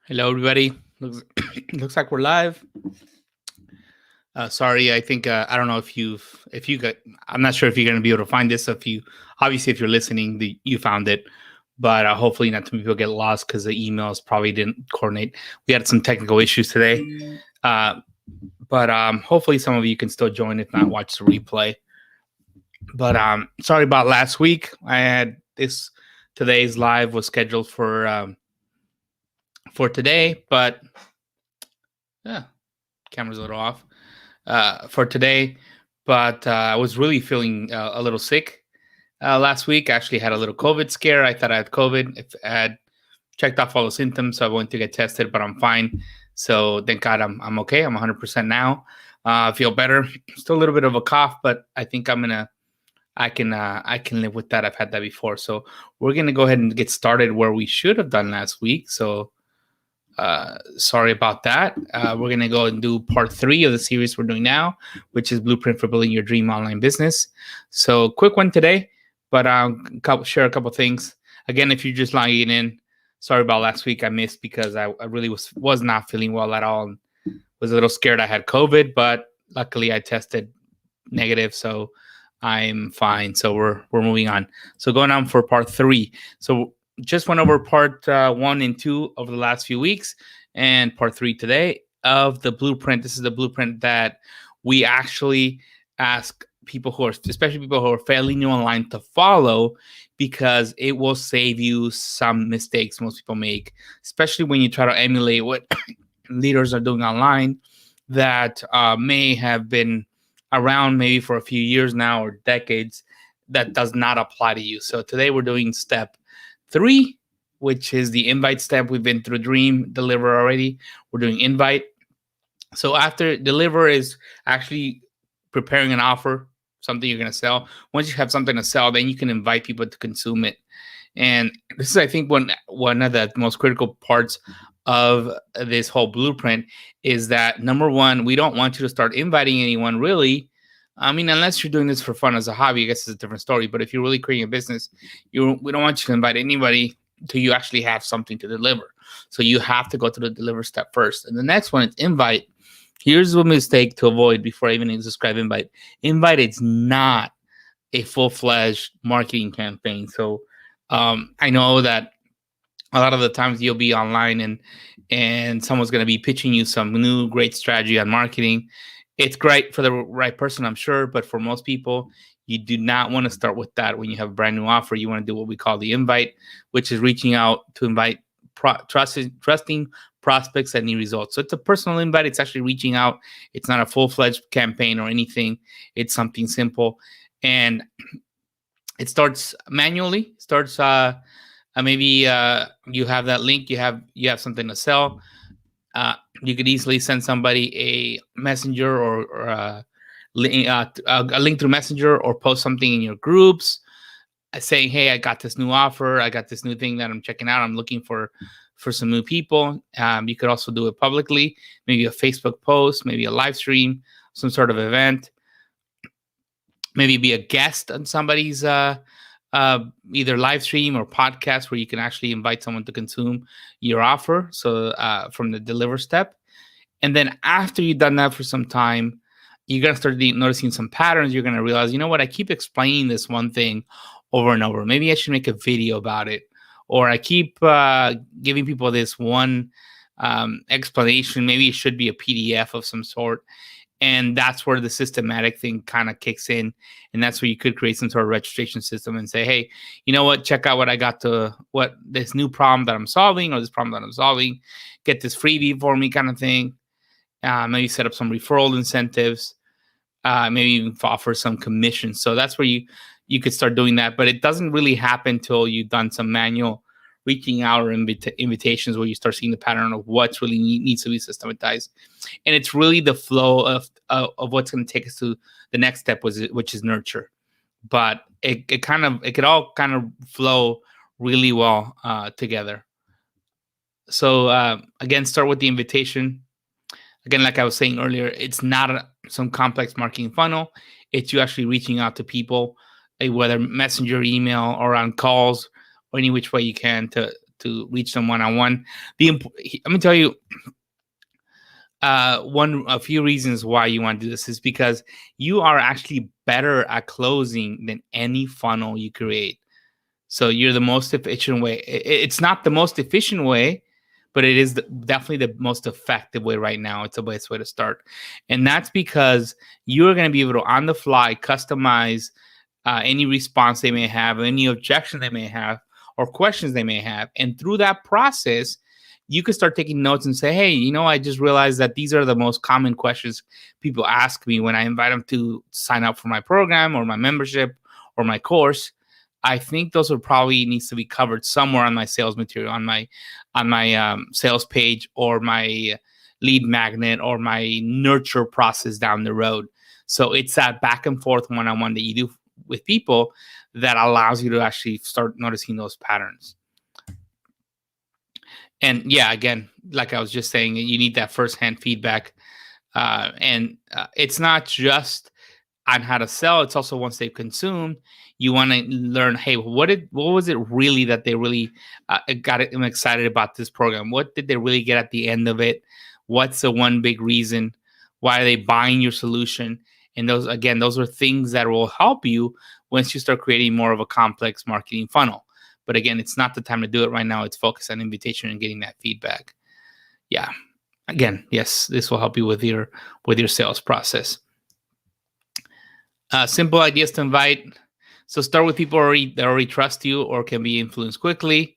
Hello, everybody. Looks looks like we're live. Sorry, I think I don't know if you got. I'm not sure if you're going to be able to find this. If you obviously if you're listening, you found it, but hopefully not too many people get lost because the emails probably didn't coordinate. We had some technical issues today, uh, but hopefully some of you can still join. If not, watch the replay. But sorry about last week. I had this today's live was scheduled for today, but yeah, camera's a little off. For today, but I was really feeling a little sick last week. I actually had a little COVID scare. I thought I had COVID. If I had checked off all the symptoms, so I went to get tested, but I'm fine. So thank God I'm okay. I'm 100% now. I feel better. Still a little bit of a cough, but I think I can live with that. I've had that before. So we're gonna go ahead and get started where we should have done last week. So sorry about that. We're going to go and do part 3 of the series we're doing now, which is Blueprint for Building Your Dream Online Business. So quick one today, but I'll share a couple things. Again, if you're just logging in, sorry about last week. I missed because I really was not feeling well at all and was a little scared I had COVID, but luckily I tested negative, so I'm fine. So we're moving on. So going on for part 3. So just went over part 1 and 2 over the last few weeks and part 3 today of the blueprint. This is the blueprint that we actually ask people who are, especially people who are fairly new online, to follow because it will save you some mistakes most people make, especially when you try to emulate what leaders are doing online that may have been around maybe for a few years now or decades. That does not apply to you. So today we're doing step 3, which is the invite step. We've been through dream, deliver already. We're doing invite. So after deliver is actually preparing an offer, something you're going to sell. Once you have something to sell, then you can invite people to consume it. And this is, I think, one of the most critical parts of this whole blueprint is that, number one, we don't want you to start inviting anyone, really. I mean, unless you're doing this for fun as a hobby, I guess it's a different story. But if you're really creating a business, we don't want you to invite anybody till you actually have something to deliver. So you have to go to the deliver step first. And the next one is invite. Here's a mistake to avoid before I even describe invite. Invite is not a full-fledged marketing campaign. So I know that a lot of the times you'll be online and someone's going to be pitching you some new great strategy on marketing. It's great for the right person, I'm sure, but for most people, you do not want to start with that when you have a brand new offer. You want to do what we call the invite, which is reaching out to invite trusting prospects that need results. So it's a personal invite. It's actually reaching out. It's not a full-fledged campaign or anything. It's something simple, and it starts manually. Maybe you have that link. You have something to sell. You could easily send somebody a messenger or a link through messenger, or post something in your groups saying, hey, I got this new offer. I got this new thing that I'm checking out. I'm looking for some new people. You could also do it publicly, maybe a Facebook post, maybe a live stream, some sort of event, maybe be a guest on somebody's either live stream or podcast where you can actually invite someone to consume your offer. So from the deliver step. And then after you've done that for some time, you're going to start noticing some patterns. You're going to realize, you know what, I keep explaining this one thing over and over. Maybe I should make a video about it. Or I keep giving people this one explanation. Maybe it should be a PDF of some sort. And that's where the systematic thing kind of kicks in. And that's where you could create some sort of registration system and say, hey, you know what, check out what I got what this new problem that I'm solving, or this problem that I'm solving, get this freebie for me kind of thing. Maybe set up some referral incentives, maybe even offer some commissions. So that's where you could start doing that. But it doesn't really happen until you've done some manual reaching out or invitations where you start seeing the pattern of what's really needs to be systematized. And it's really the flow of what's going to take us to the next step, which is nurture. But it could all kind of flow really well together. So again, start with the invitation. Again, like I was saying earlier, it's not some complex marketing funnel. It's you actually reaching out to people, whether messenger, email, or on calls, or any which way you can to to reach them one-on-one. Let me tell you, a few reasons why you want to do this is because you are actually better at closing than any funnel you create. So you're the most efficient way. It's not the most efficient way, but it is definitely the most effective way right now. It's the best way to start. And that's because you're going to be able to, on the fly, customize any response they may have, any objection they may have, or questions they may have. And through that process, you can start taking notes and say, hey, I just realized that these are the most common questions people ask me when I invite them to sign up for my program or my membership or my course. I think those would probably needs to be covered somewhere on my sales material, on my sales page, or my lead magnet, or my nurture process down the road. So it's that back and forth one-on-one that you do with people that allows you to actually start noticing those patterns. And yeah, again, like I was just saying, you need that firsthand feedback. And it's not just on how to sell. It's also once they've consumed, you want to learn, hey, what was it really that they really got them excited about this program? What did they really get at the end of it? What's the one big reason? Why are they buying your solution? And those are things that will help you once you start creating more of a complex marketing funnel. But again, it's not the time to do it right now. It's focused on invitation and getting that feedback. Yeah. Again, yes, this will help you with your sales process. Simple ideas to invite. So start with people that already trust you or can be influenced quickly.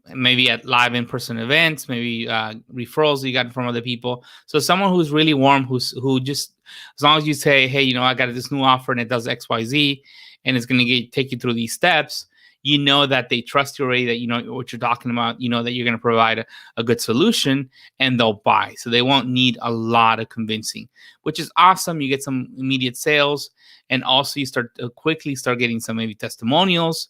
Maybe at live in-person events, maybe referrals you got from other people. So someone who's really warm, who just, as long as you say, hey, I got this new offer and it does X, Y, Z, and it's going to take you through these steps, that they trust you already, that you know what you're talking about, that you're going to provide a good solution, and they'll buy. So they won't need a lot of convincing, which is awesome. You get some immediate sales, and also you quickly start getting some maybe testimonials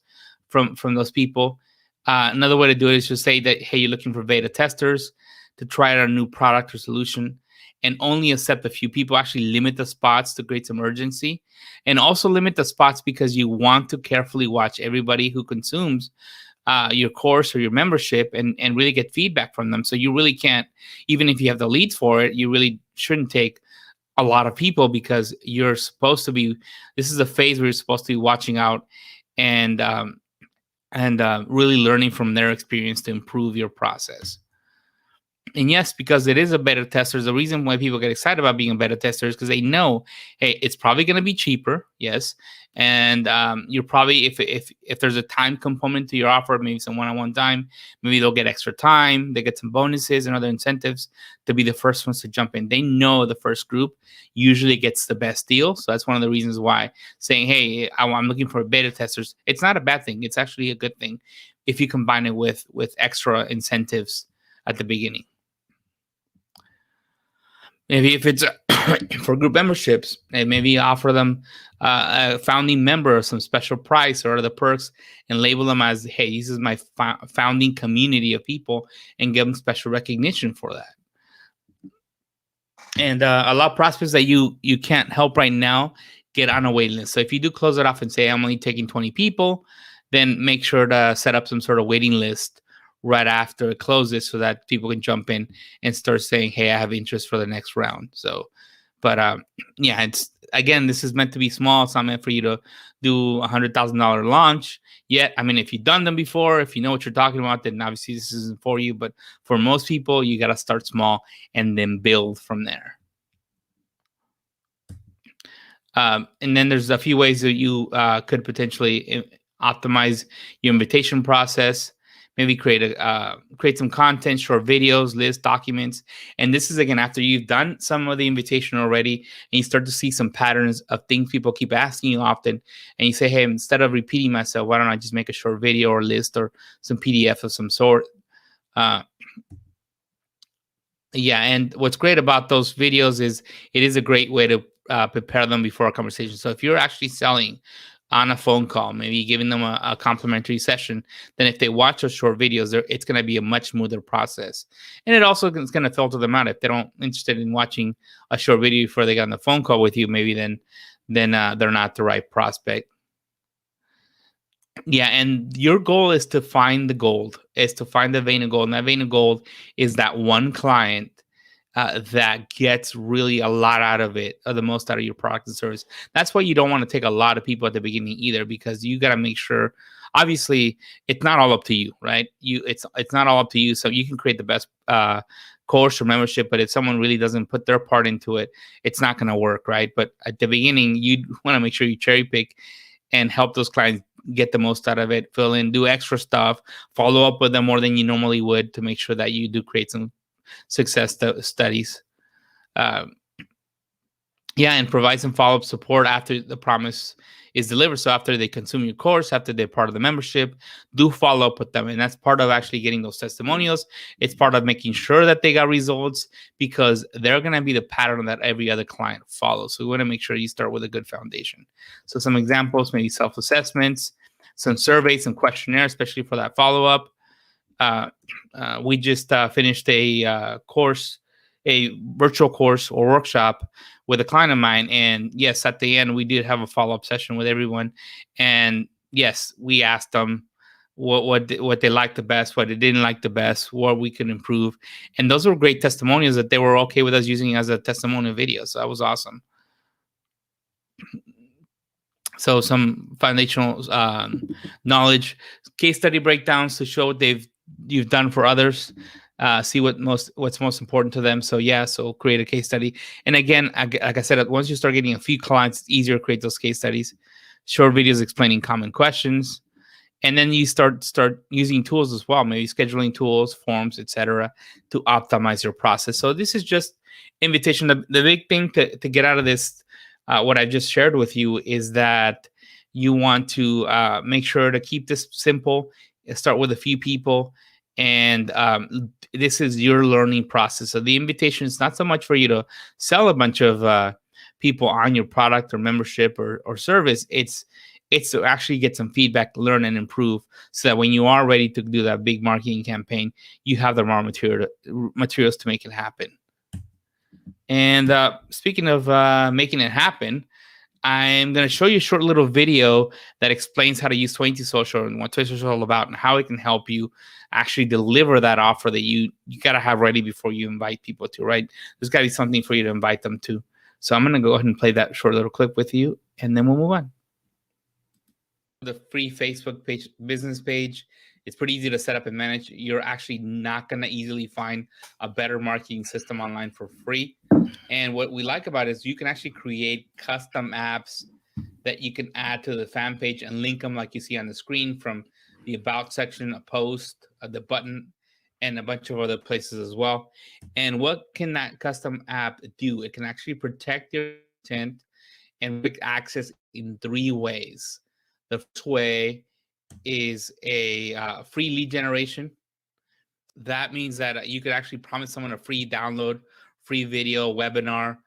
from those people. Another way to do it is just say that, hey, you're looking for beta testers to try out a new product or solution, and only accept a few people. Actually limit the spots to create some urgency, and also limit the spots because you want to carefully watch everybody who consumes your course or your membership and really get feedback from them. So you really can't, even if you have the leads for it, you really shouldn't take a lot of people, because you're supposed to be, this is a phase where you're supposed to be watching out and really learning from their experience to improve your process. And yes, because it is a beta tester, the reason why people get excited about being a beta tester is because they know, hey, it's probably going to be cheaper. Yes. And you're probably, if there's a time component to your offer, maybe some one-on-one time, maybe they'll get extra time. They get some bonuses and other incentives to be the first ones to jump in. They know the first group usually gets the best deal. So that's one of the reasons why saying, hey, I'm looking for beta testers, it's not a bad thing. It's actually a good thing if you combine it with extra incentives at the beginning. Maybe if it's for group memberships, and maybe offer them a founding member some special price or other perks, and label them as, hey, this is my founding community of people, and give them special recognition for that. And a lot of prospects that you can't help right now get on a waiting list. So if you do close it off and say, I'm only taking 20 people, then make sure to set up some sort of waiting list right after it closes, so that people can jump in and start saying, hey, I have interest for the next round. So, but yeah, it's, again, this is meant to be small. It's not meant for you to do $100,000 launch yet. I mean, if you've done them before, if you know what you're talking about, then obviously this isn't for you. But for most people, you got to start small and then build from there. And then there's a few ways that you could potentially optimize your invitation process. Maybe create some content, short videos, lists, documents. And this is, again, after you've done some of the invitation already, and you start to see some patterns of things people keep asking you often. And you say, hey, instead of repeating myself, why don't I just make a short video or list or some PDF of some sort? Yeah, and what's great about those videos is it is a great way to prepare them before a conversation. So if you're actually selling on a phone call, maybe giving them a complimentary session, then if they watch those short videos, it's going to be a much smoother process. And it also is going to filter them out. If they don't interested in watching a short video before they get on the phone call with you, maybe then they're not the right prospect. Yeah, and your goal is to find the gold, is to find the vein of gold. And that vein of gold is that one client that gets really a lot out of it, or the most out of your product and service. That's why you don't want to take a lot of people at the beginning either, because you got to make sure. Obviously, it's not all up to you, right? It's not all up to you. So you can create the best course or membership, but if someone really doesn't put their part into it, it's not going to work, right? But at the beginning, you want to make sure you cherry pick and help those clients get the most out of it, fill in, do extra stuff, follow up with them more than you normally would to make sure that you do create some success studies. Um, yeah, and provide some follow up support after the promise is delivered. So after they consume your course, after they're part of the membership, do follow up with them. And that's part of actually getting those testimonials. It's part of making sure that they got results, because they're going to be the pattern that every other client follows. So we want to make sure you start with a good foundation. So some examples, maybe self assessments, some surveys, some questionnaires, especially for that follow up. We just finished a course, a virtual course or workshop with a client of mine. And yes, at the end, we did have a follow up session with everyone. And yes, we asked them what they liked the best, what they didn't like the best, what we could improve. And those were great testimonials that they were okay with us using as a testimonial video. So that was awesome. So some foundational knowledge, case study breakdowns to show what you've done for others. See what's most important to them. So yeah, so create a case study. And again, like I said, once you start getting a few clients, it's easier to create those case studies. Short videos explaining common questions, and then you start using tools as well, maybe scheduling tools, forms, etc., to optimize your process. So this is just invitation. The big thing to get out of this, what I just shared with you, is that you want to make sure to keep this simple. Start with a few people, and this is your learning process. So the invitation is not so much for you to sell a bunch of people on your product or membership or service. It's to actually get some feedback, learn and improve, so that when you are ready to do that big marketing campaign, you have the raw materials to make it happen. And speaking of making it happen, I'm going to show you a short little video that explains how to use 22 Social and what 22 Social is all about, and how it can help you actually deliver that offer that you got to have ready before you invite people to, right? There's got to be something for you to invite them to. So I'm going to go ahead and play that short little clip with you, and then we'll move on. The free Facebook page, business page. It's pretty easy to set up and manage. You're actually not going to easily find a better marketing system online for free. And what we like about it is you can actually create custom apps that you can add to the fan page and link them like you see on the screen, from the about section, a post, the button, and a bunch of other places as well. And what can that custom app do? It can actually protect your content and quick access in 3 ways. The first way is a free lead generation. That means that you could actually promise someone a free download, free video, webinar,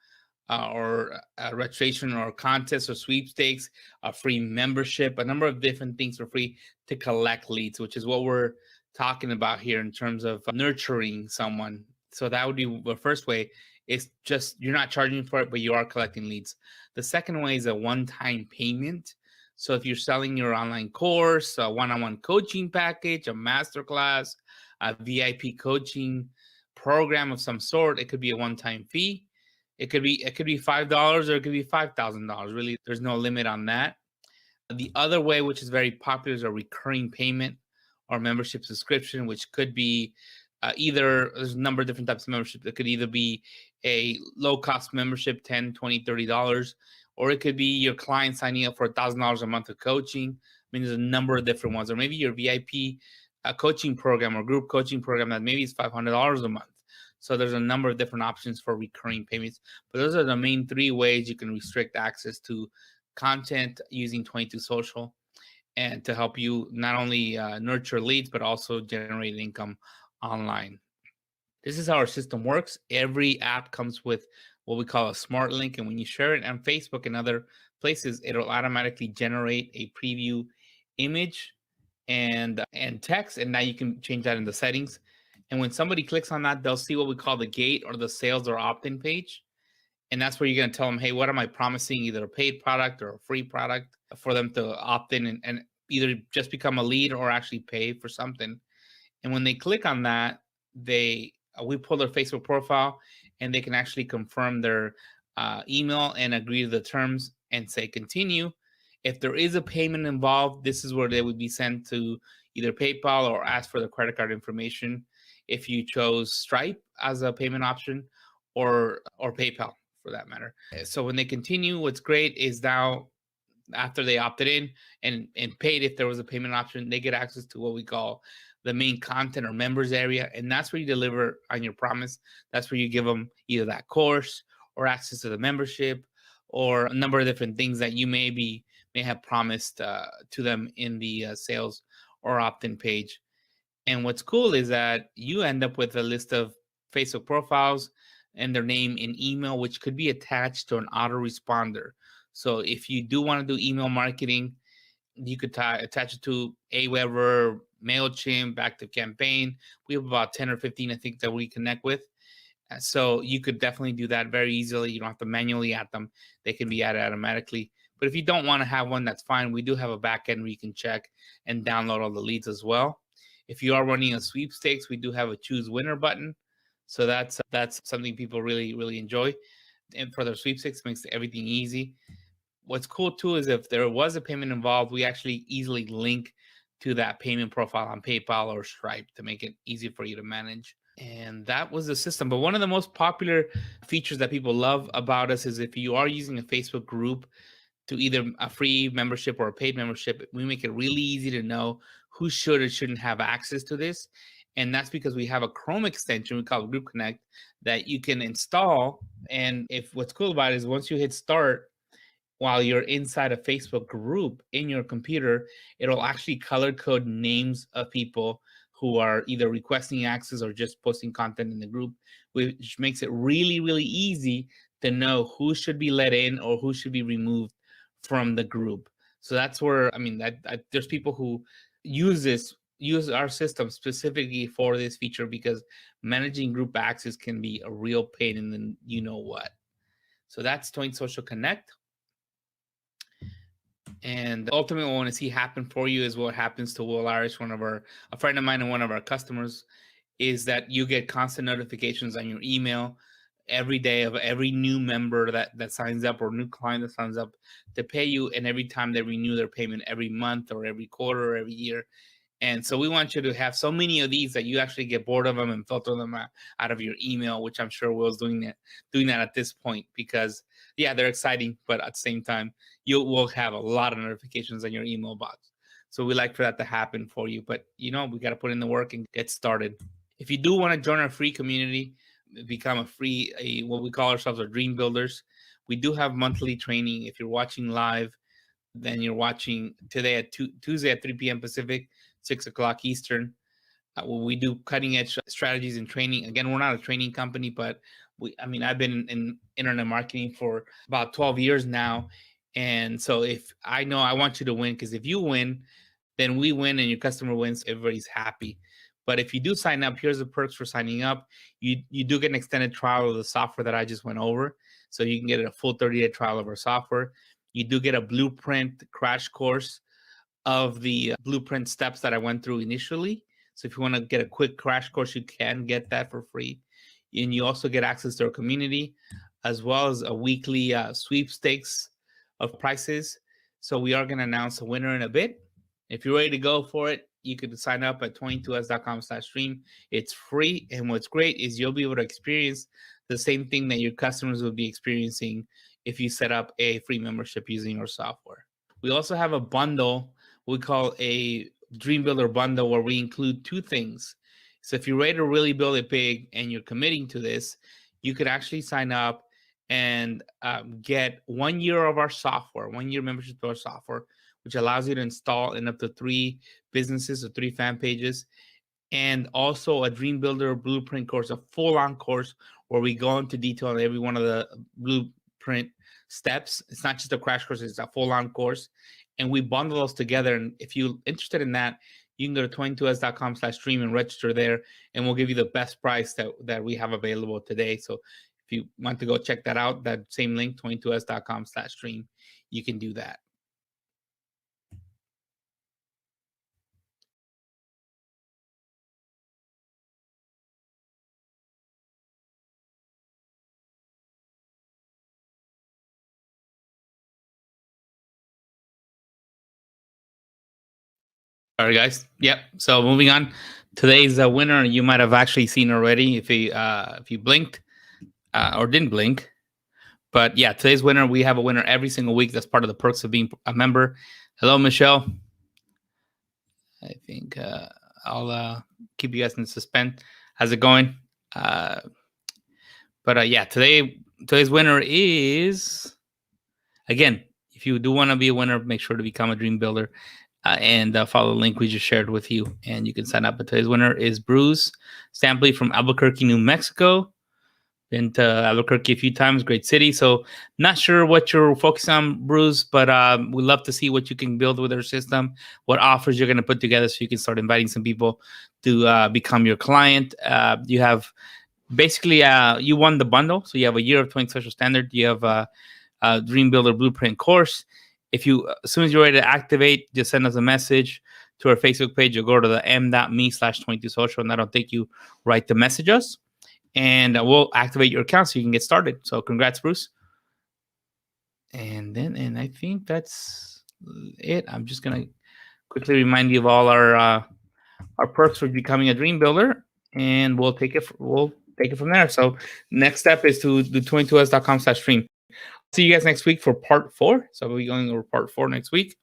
or a registration or contest or sweepstakes, a free membership, a number of different things for free to collect leads, which is what we're talking about here in terms of nurturing someone. So that would be the first way. It's just you're not charging for it, but you are collecting leads. The second way is a one-time payment. So if you're selling your online course, a one-on-one coaching package, a masterclass, a VIP coaching program of some sort, it could be a one-time fee. It could be $5 or it could be $5,000. Really, there's no limit on that. The other way, which is very popular, is a recurring payment or membership subscription, which could be either, there's a number of different types of membership. It could either be a low-cost membership, $10, $20, $30, or it could be your client signing up for $1,000 a month of coaching. I mean, there's a number of different ones. Or maybe your VIP coaching program or group coaching program that maybe is $500 a month. So there's a number of different options for recurring payments. But those are the main 3 ways you can restrict access to content using 22 Social, and to help you not only nurture leads, but also generate income online. This is how our system works. Every app comes with what we call a smart link. And when you share it on Facebook and other places, it'll automatically generate a preview image and text. And now you can change that in the settings. And when somebody clicks on that, they'll see what we call the gate or the sales or opt-in page. And that's where you're going to tell them, hey, what am I promising? Either a paid product or a free product for them to opt in and either just become a lead or actually pay for something. And when they click on that, we pull their Facebook profile, and they can actually confirm their email and agree to the terms and say continue. If there is a payment involved, this is where they would be sent to either PayPal or ask for the credit card information if you chose Stripe as a payment option, or PayPal for that matter. So when they continue, what's great is now after they opted in and paid, if there was a payment option, they get access to what we call the main content or members area. And that's where you deliver on your promise. That's where you give them either that course or access to the membership or a number of different things that you may have promised to them in the sales or opt-in page. And what's cool is that you end up with a list of Facebook profiles and their name and email, which could be attached to an autoresponder. So if you do want to do email marketing, you could attach it to Aweber, MailChimp, ActiveCampaign. We have about 10 or 15, I think, that we connect with. So you could definitely do that very easily. You don't have to manually add them. They can be added automatically. But if you don't want to have one, that's fine. We do have a backend where you can check and download all the leads as well. If you are running a sweepstakes, we do have a choose winner button. So that's something people really, really enjoy. And for their sweepstakes, it makes everything easy. What's cool too is if there was a payment involved, we actually easily link to that payment profile on PayPal or Stripe to make it easy for you to manage. And that was the system. But one of the most popular features that people love about us is if you are using a Facebook group to either a free membership or a paid membership, we make it really easy to know who should or shouldn't have access to this. And that's because we have a Chrome extension we call Group Connect that you can install. And if what's cool about it is once you hit start, while you're inside a Facebook group in your computer, it'll actually color code names of people who are either requesting access or just posting content in the group, which makes it really, really easy to know who should be let in or who should be removed from the group. So that's where, I mean, there's people who use our system specifically for this feature because managing group access can be a real pain in the you know what. So that's Toin Social Connect. And ultimately, what I want to see happen for you is what happens to Will Irish, a friend of mine and one of our customers, is that you get constant notifications on your email every day of every new member that signs up or new client that signs up to pay you, and every time they renew their payment every month or every quarter or every year. And so we want you to have so many of these that you actually get bored of them and filter them out of your email, which I'm sure Will's doing that at this point because, yeah, they're exciting, but at the same time, you will have a lot of notifications on your email box. So we like for that to happen for you. But, we got to put in the work and get started. If you do want to join our free community, become what we call ourselves our Dream Builders, we do have monthly training. If you're watching live, then you're watching today at Tuesday at 3 p.m. Pacific, 6 o'clock Eastern. We do cutting edge strategies and training. Again, we're not a training company, but I've been in internet marketing for about 12 years now. And so if I know I want you to win, because if you win, then we win and your customer wins, everybody's happy. But if you do sign up, here's the perks for signing up. You do get an extended trial of the software that I just went over. So you can get a full 30-day trial of our software. You do get a blueprint crash course of the blueprint steps that I went through initially. So if you want to get a quick crash course, you can get that for free. And you also get access to our community, as well as a weekly sweepstakes of prizes. So we are going to announce a winner in a bit. If you're ready to go for it, you can sign up at 22s.com/stream. It's free. And what's great is you'll be able to experience the same thing that your customers will be experiencing if you set up a free membership using our software. We also have a bundle we call a Dream Builder bundle where we include two things. So if you're ready to really build it big and you're committing to this, you could actually sign up and get 1 year of our software, 1 year membership to our software, which allows you to install in up to 3 businesses or 3 fan pages, and also a Dream Builder blueprint course, a full-on course where we go into detail on every one of the blueprint steps. It's not just a crash course, it's a full-on course. And we bundle those together. And if you're interested in that, you can go to 22s.com/stream and register there, and we'll give you the best price that we have available today. So if you want to go check that out, that same link, 22s.com/stream, you can do that. All right, guys. Yep. So moving on, today's winner you might have actually seen already if you blinked or didn't blink. But yeah, today's winner, we have a winner every single week. That's part of the perks of being a member. Hello, Michelle. I think I'll keep you guys in suspense. How's it going? But yeah, today's winner is, again, if you do want to be a winner, make sure to become a dream builder and follow the link we just shared with you, and you can sign up. But today's winner is Bruce Stampley from Albuquerque, New Mexico. Been to Albuquerque a few times, great city. So not sure what you're focused on, Bruce, but we'd love to see what you can build with our system, what offers you're going to put together so you can start inviting some people to become your client. You have basically, you won the bundle. So you have a year of 20 social standard. You have a Dream Builder Blueprint course. If you, as soon as you're ready to activate, just send us a message to our Facebook page. You'll go to the m.me/22social, and that'll take you right to message us. And we'll activate your account so you can get started. So congrats, Bruce. And I think that's it. I'm just gonna quickly remind you of all our perks for becoming a dream builder, and we'll take it from there. So next step is to do 22s.com/stream. See you guys next week for part 4. So we'll be going over part 4 next week.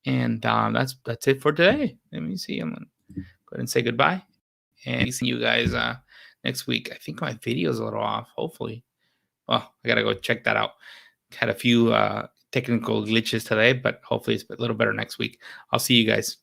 And that's it for today. Let me see. I'm gonna go ahead and say goodbye. And see you guys next week. I think my video is a little off, hopefully. Well, I gotta go check that out. Had a few technical glitches today, but hopefully it's a little better next week. I'll see you guys.